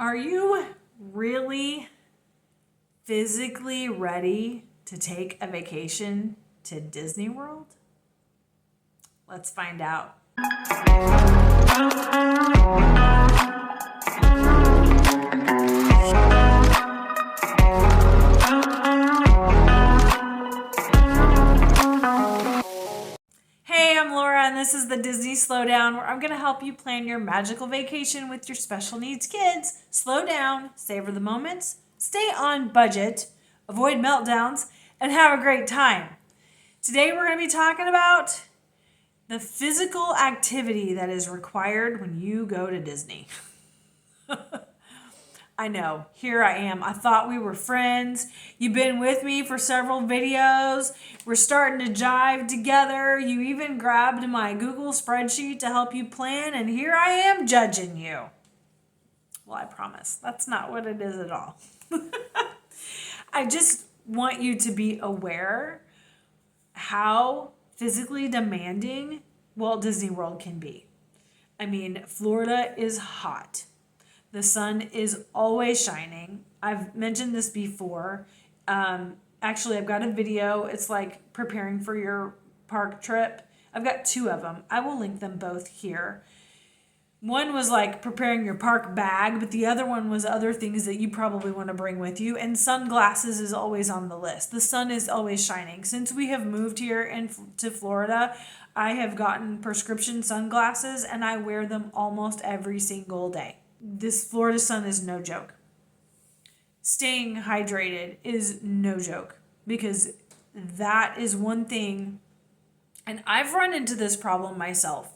Are you really physically ready to take a vacation to Disney World? Let's find out. Hey, I'm Laura, and this is the Disney Slowdown, where I'm going to help you plan your magical vacation with your special needs kids. Slow down, savor the moments, stay on budget, avoid meltdowns, and have a great time. Today, we're going to be talking about the physical activity that is required when you go to Disney. I know, here I am. I thought we were friends. You've been with me for several videos. We're starting to jive together. You even grabbed my Google Spreadsheet to help you plan, and here I am judging you. Well, I promise, that's not what it is at all. I just want you to be aware how physically demanding Walt Disney World can be. I mean, Florida is hot. The sun is always shining. I've mentioned this before. Actually, I've got a video. It's like preparing for your park trip. I've got two of them. I will link them both here. One was like preparing your park bag, but the other one was other things that you probably want to bring with you. And sunglasses is always on the list. The sun is always shining. Since we have moved here to Florida, I have gotten prescription sunglasses and I wear them almost every single day. This Florida sun is no joke. Staying hydrated is no joke, because that is one thing, and I've run into this problem myself,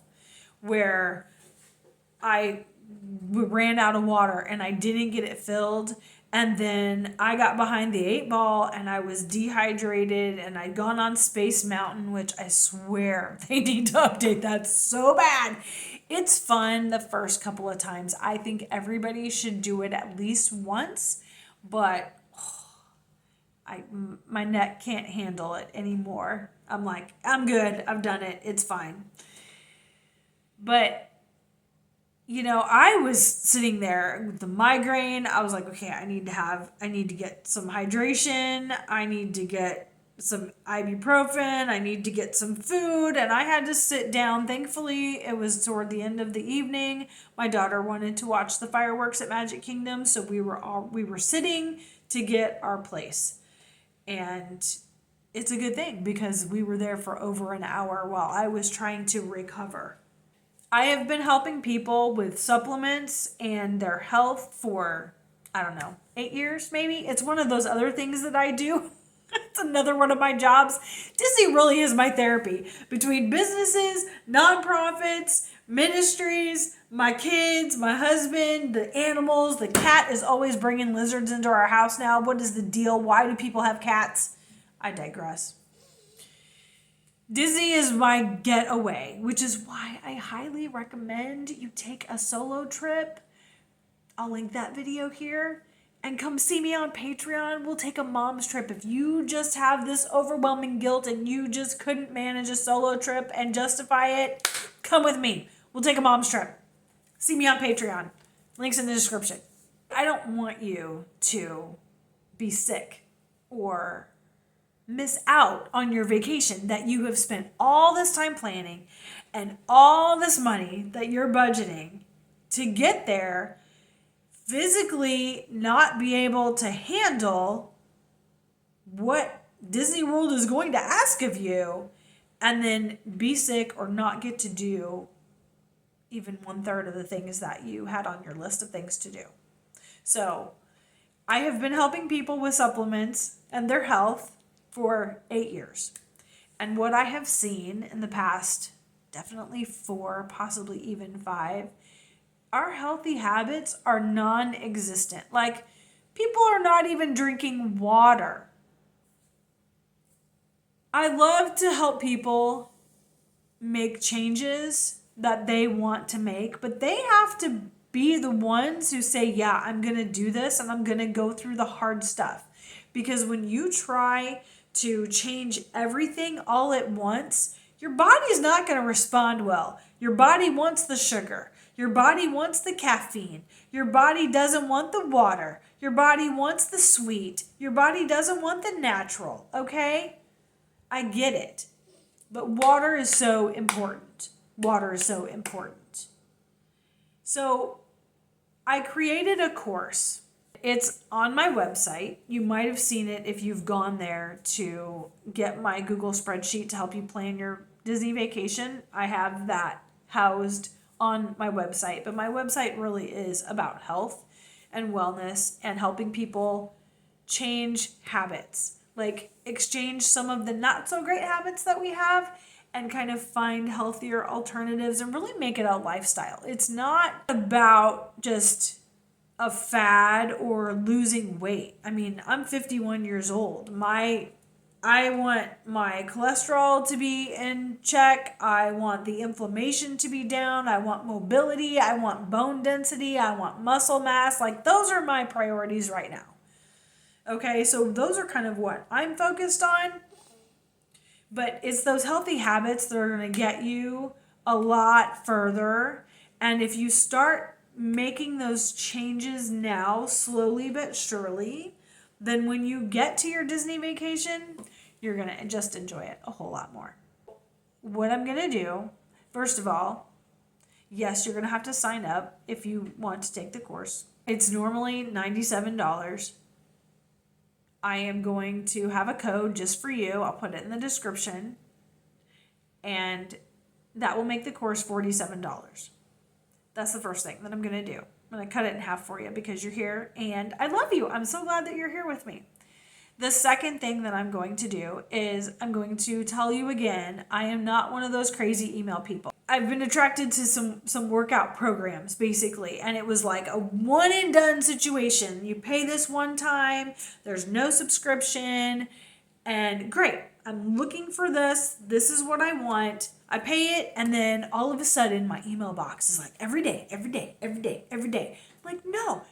where I ran out of water and I didn't get it filled, and then I got behind the 8 ball and I was dehydrated, and I'd gone on Space Mountain, which I swear they need to update that so bad. It's fun the first couple of times. I think everybody should do it at least once, but my neck can't handle it anymore. I'm like, I'm good. I've done it. It's fine. But I was sitting there with the migraine. I was like, okay, I need to get some hydration. I need to get some ibuprofen. I need to get some food. And I had to sit down. Thankfully, it was toward the end of the evening. My daughter wanted to watch the fireworks at Magic Kingdom. So we were sitting to get our place. And it's a good thing, because we were there for over an hour while I was trying to recover. I have been helping people with supplements and their health for, 8 years maybe. It's one of those other things that I do. It's another one of my jobs. Disney really is my therapy. Between businesses, nonprofits, ministries, my kids, my husband, the animals. The cat is always bringing lizards into our house now. What is the deal? Why do people have cats? I digress. Disney is my getaway, which is why I highly recommend you take a solo trip. I'll link that video here. And come see me on Patreon. We'll take a mom's trip. If you just have this overwhelming guilt and you just couldn't manage a solo trip and justify it, come with me. We'll take a mom's trip. See me on Patreon. Links in the description. I don't want you to be sick or miss out on your vacation that you have spent all this time planning and all this money that you're budgeting to get there, physically not be able to handle what Disney World is going to ask of you, and then be sick or not get to do even 1/3 of the things that you had on your list of things to do. So I have been helping people with supplements and their health for 8 years. And what I have seen in the past, definitely 4, possibly even 5, our healthy habits are non-existent. Like, people are not even drinking water. I love to help people make changes that they want to make, but they have to be the ones who say, yeah, I'm going to do this and I'm going to go through the hard stuff. Because when you try to change everything all at once, your body's not going to respond well. Your body wants the sugar. Your body wants the caffeine. Your body doesn't want the water. Your body wants the sweet. Your body doesn't want the natural, okay? I get it. But water is so important. Water is so important. So I created a course. It's on my website. You might have seen it if you've gone there to get my Google Spreadsheet to help you plan your Disney vacation. I have that housed on my website, but my website really is about health and wellness and helping people change habits, like exchange some of the not so great habits that we have and kind of find healthier alternatives and really make it a lifestyle. It's not about just a fad or losing weight. I mean, I'm 51 years old. I want my cholesterol to be in check. I want the inflammation to be down. I want mobility. I want bone density. I want muscle mass. Like, those are my priorities right now. Okay, so those are kind of what I'm focused on. But it's those healthy habits that are going to get you a lot further. And if you start making those changes now, slowly but surely, then when you get to your Disney vacation, you're going to just enjoy it a whole lot more. What I'm going to do, first of all, yes, you're going to have to sign up if you want to take the course. It's normally $97. I am going to have a code just for you. I'll put it in the description. And that will make the course $47. That's the first thing that I'm going to do. I'm going to cut it in half for you because you're here and I love you. I'm so glad that you're here with me. The second thing that I'm going to do is I'm going to tell you again, I am not one of those crazy email people. I've been attracted to some workout programs basically, and it was like a one and done situation. You pay this one time, there's no subscription, and great. I'm looking for this. This is what I want. I pay it, and then all of a sudden my email box is like every day. I'm like, no,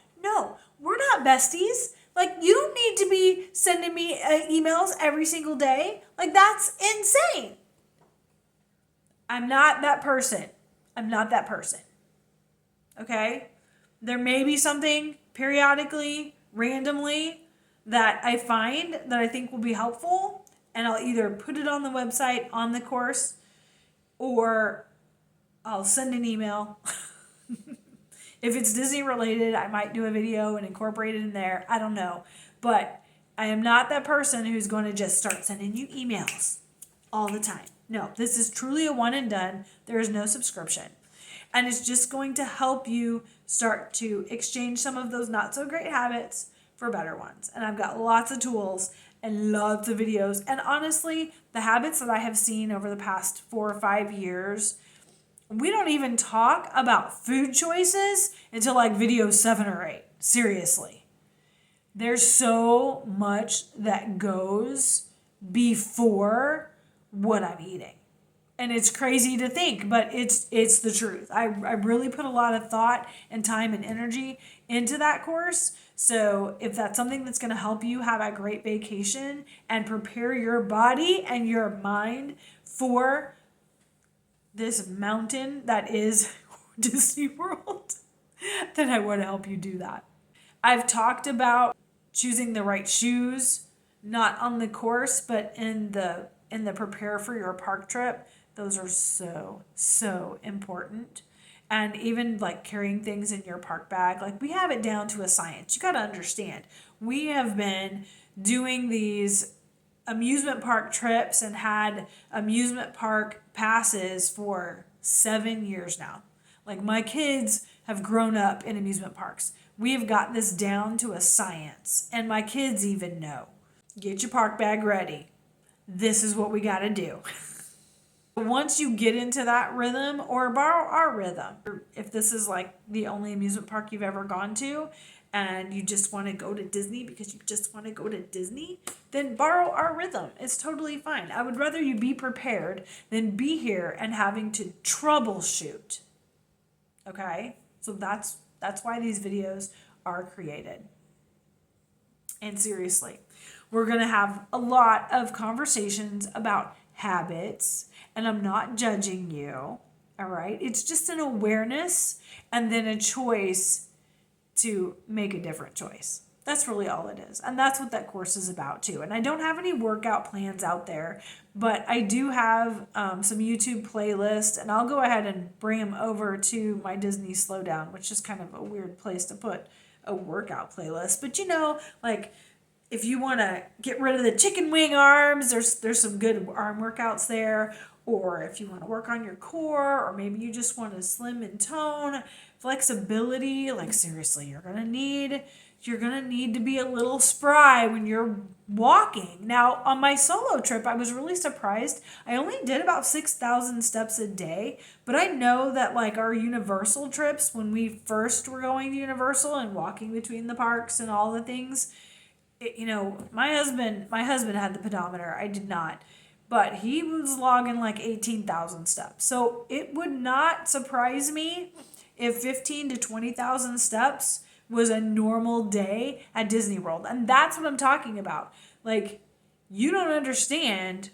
we're not besties. Like, you don't need to be sending me emails every single day. Like, that's insane. I'm not that person. Okay? There may be something periodically, randomly, that I find that I think will be helpful, and I'll either put it on the website, on the course, or I'll send an email. If it's Disney related, I might do a video and incorporate it in there. I don't know. But I am not that person who's going to just start sending you emails all the time. No, this is truly a one and done. There is no subscription. And it's just going to help you start to exchange some of those not so great habits for better ones. And I've got lots of tools and lots of videos. And honestly, the habits that I have seen over the past 4 or 5 years, we don't even talk about food choices until like video 7 or 8. Seriously. There's so much that goes before what I'm eating. And it's crazy to think, but it's the truth. I really put a lot of thought and time and energy into that course. So if that's something that's going to help you have a great vacation and prepare your body and your mind for this mountain that is Disney World, then I want to help you do that. I've talked about choosing the right shoes, not on the course, but in the prepare for your park trip. Those are so important. And even like carrying things in your park bag, like we have it down to a science. You got to understand, we have been doing these amusement park trips and had amusement park passes for 7 years now. Like, my kids have grown up in amusement parks. We have got this down to a science, and my kids even know. Get your park bag ready. This is what we got to do. Once you get into that rhythm, or borrow our rhythm, if this is like the only amusement park you've ever gone to and you just want to go to Disney because you just want to go to Disney, then borrow our rhythm. It's totally fine. I would rather you be prepared than be here and having to troubleshoot. Okay? So that's why these videos are created. And seriously, we're going to have a lot of conversations about habits, and I'm not judging you. All right? It's just an awareness and then a choice to make a different choice. That's really all it is. And that's what that course is about too. And I don't have any workout plans out there, but I do have some YouTube playlists, and I'll go ahead and bring them over to my Disney Slowdown, which is kind of a weird place to put a workout playlist. But like if you want to get rid of the chicken wing arms, there's some good arm workouts there. Or if you want to work on your core, or maybe you just want to slim and tone, flexibility, like seriously, you're gonna need to be a little spry when you're walking. Now, on my solo trip, I was really surprised. I only did about 6,000 steps a day, but I know that like our Universal trips, when we first were going to Universal and walking between the parks and all the things, my husband had the pedometer. I did not. But he was logging like 18,000 steps. So it would not surprise me if 15 to 20,000 steps was a normal day at Disney World. And that's what I'm talking about. Like, you don't understand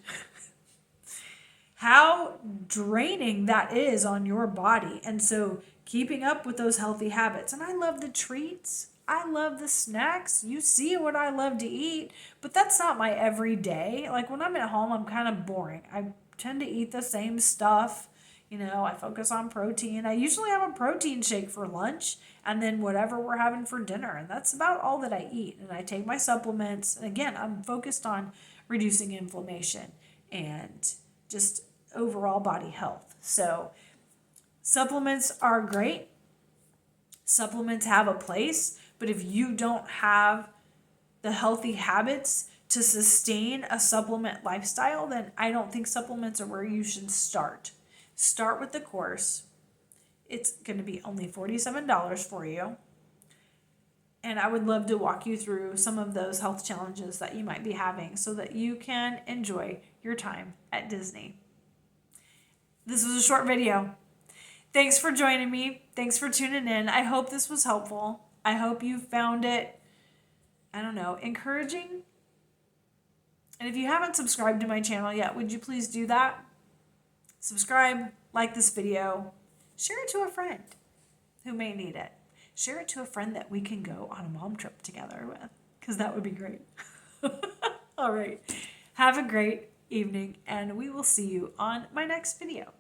how draining that is on your body. And so keeping up with those healthy habits. And I love the treats. I love the snacks. You see what I love to eat, but that's not my everyday. Like when I'm at home, I'm kind of boring. I tend to eat the same stuff. I focus on protein. I usually have a protein shake for lunch and then whatever we're having for dinner. And that's about all that I eat. And I take my supplements. And again, I'm focused on reducing inflammation and just overall body health. So supplements are great. Supplements have a place. But if you don't have the healthy habits to sustain a supplement lifestyle, then I don't think supplements are where you should start. Start with the course. It's going to be only $47 for you. And I would love to walk you through some of those health challenges that you might be having so that you can enjoy your time at Disney. This was a short video. Thanks for joining me. Thanks for tuning in. I hope this was helpful. I hope you found it, encouraging. And if you haven't subscribed to my channel yet, would you please do that? Subscribe, like this video, share it to a friend who may need it. Share it to a friend that we can go on a mom trip together with, because that would be great. All right. Have a great evening, and we will see you on my next video.